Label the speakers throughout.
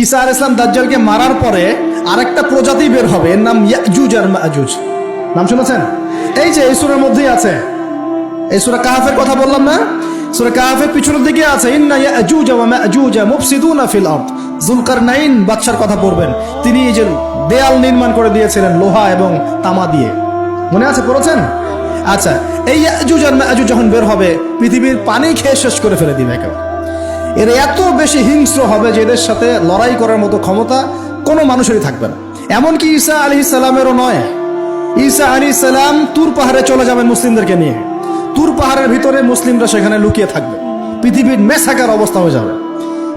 Speaker 1: ঈসা আলাইহিস সালাম দাজ্জালকে মারার পরে আরেকটা প্রজাতি বের হবে, এর নাম ইয়াজুজ আর মাজুজ। নাম শুনেছেন? এই যে এই সূরার মধ্যেই আছে, এই সূরা কাহফের কথা বললাম না, সূরা কাহফের পিছনের দিকে আছে, ইন্না ইয়াজুজ ওয়া মাজুজ মুফসিদুনা ফিল আরদ। যুলকারনাইন বাদশার কথা পড়বেন, তিনি এই যে দেয়াল নির্মাণ করে দিয়েছিলেন লোহা এবং তামা দিয়ে, মনে আছে, পড়েছেন? আচ্ছা, এই ইয়াজুজ আর মাজুজ যখন বের হবে, পৃথিবীর পানি খেয়ে শেষ করে ফেলে দিবে একেবারে। এর এত বেশি হিংস্র হবে যে এদের সাথে লড়াই করার মতো ক্ষমতা কোনো মানুষেরই থাকবে না। এমনকি ঈসা আলাইহিস সালামেরও নয়। ঈসা আলাইহিস সালাম তুর পাহাড়ে চলে যাবেন মুসলিমদেরকে নিয়ে, তুর পাহাড়ের ভিতরে মুসলিমরা সেখানে লুকিয়ে থাকবে, পৃথিবীর মেসাকার অবস্থা হয়ে যাবে,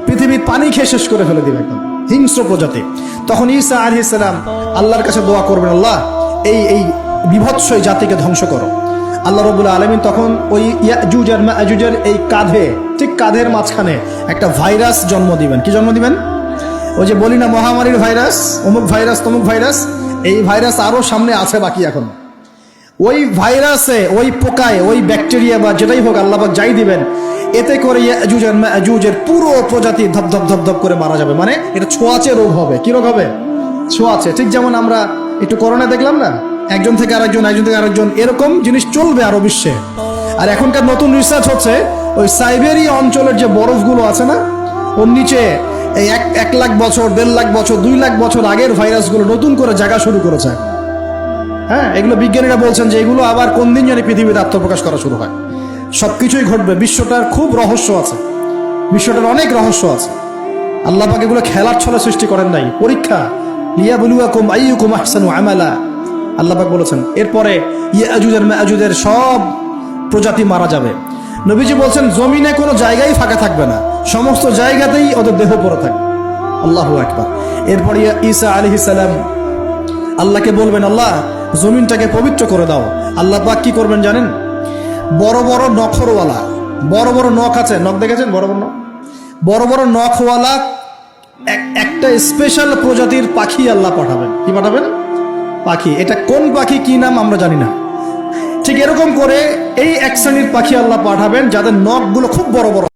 Speaker 1: পৃথিবীর পানি খেয়ে শেষ করে ফেলে দিবে একদম হিংস্র প্রজাতি। তখন ঈসা আলাইহিস সালাম আল্লাহর কাছে দোয়া করবেন, আল্লাহ এই বিভৎস জাতিকে ধ্বংস করো। আল্লাহ রাব্বুল আলামিন তখন ওই ইয়াজুজ আর মাজুজের এই কাঁধে, ঠিক কাঁধের মাঝখানে একটা ভাইরাস জন্ম দিবেন। কি জন্ম দিবেন? ওই যে বলি না মহামারীর ভাইরাস, অমুক ভাইরাস তমুক ভাইরাস, এই ভাইরাস আরো সামনে আছে বাকি এখন। ওই ভাইরাসে, ওই পোকায়, ওই ব্যাকটেরিয়া বা যেটাই হোক আল্লাহ পাক যাই দিবেন, এতে করে ইয়াজুজ আর মাজুজের পুরো প্রজাতি ধপধপ ধপধপ করে মারা যাবে। মানে এটা ছোঁয়াচে রোগ হবে। কি রোগ হবে? ছোঁয়াচে। ঠিক যেমন আমরা একটু করোনা দেখলাম না, একজন থেকে আরেকজন, একজন থেকে আরেকজন, এরকম জিনিস চলবে আরো বিশ্বে। আর এখনকার নতুন রিসার্চ হচ্ছে, ওই সাইবেরিয়া অঞ্চলের যে বরফগুলো আছে না, ওর নিচে এই 1 লাখ বছর, 1.5 লাখ বছর, 2 লাখ বছর আগের ভাইরাসগুলো নতুন করে জায়গা শুরু করেছে। হ্যাঁ, এগুলো বিজ্ঞানীরা বলছেন যে এগুলো আবার কোন দিন জানি পৃথিবীতে আত্মপ্রকাশ করা শুরু হয়। সবকিছুই ঘটবে। বিশ্বটার খুব রহস্য আছে, বিশ্বটার অনেক রহস্য আছে। আল্লাহ পাক এগুলো খেলার ছলে সৃষ্টি করেন নাই, পরীক্ষা। লিয়াবলুয়াকুম আইয়ুকুম আহসানু আমালা, আল্লাহ পাক বলেছেন। এরপরে ইয়াজুজ আর মাজুজের সব প্রজাতি মারা যাবে। নবীজি বলছেন জমিনে কোনো জায়গায় ফাঁকা থাকবে না, সমস্ত জায়গাতেই ওদের দেহ পড়ে থাকবে। আল্লাহু আকবার। এরপরে ঈসা আলাইহিস সালাম আল্লাহকে বলবেন, আল্লাহ জমিনটাকে পবিত্র করে দাও। আল্লাহ পাক কি করবেন জানেন? বড় বড় নখরওয়ালা, বড় বড় নখ আছে, নখ দেখেছেন? বড় বড় নখ, বড় বড় নখওয়ালা একটা স্পেশাল প্রজাতির পাখি আল্লাহ পাঠাবেন। কি পাঠাবেন? পাখি। এটা কোন পাখি, কি নাম আমরা জানি না। ঠিক এরকম করে এই এক শ্রেণীর পাখি আল্লাহ পাঠাবেন যাদের নখগুলো খুব বড় বড়।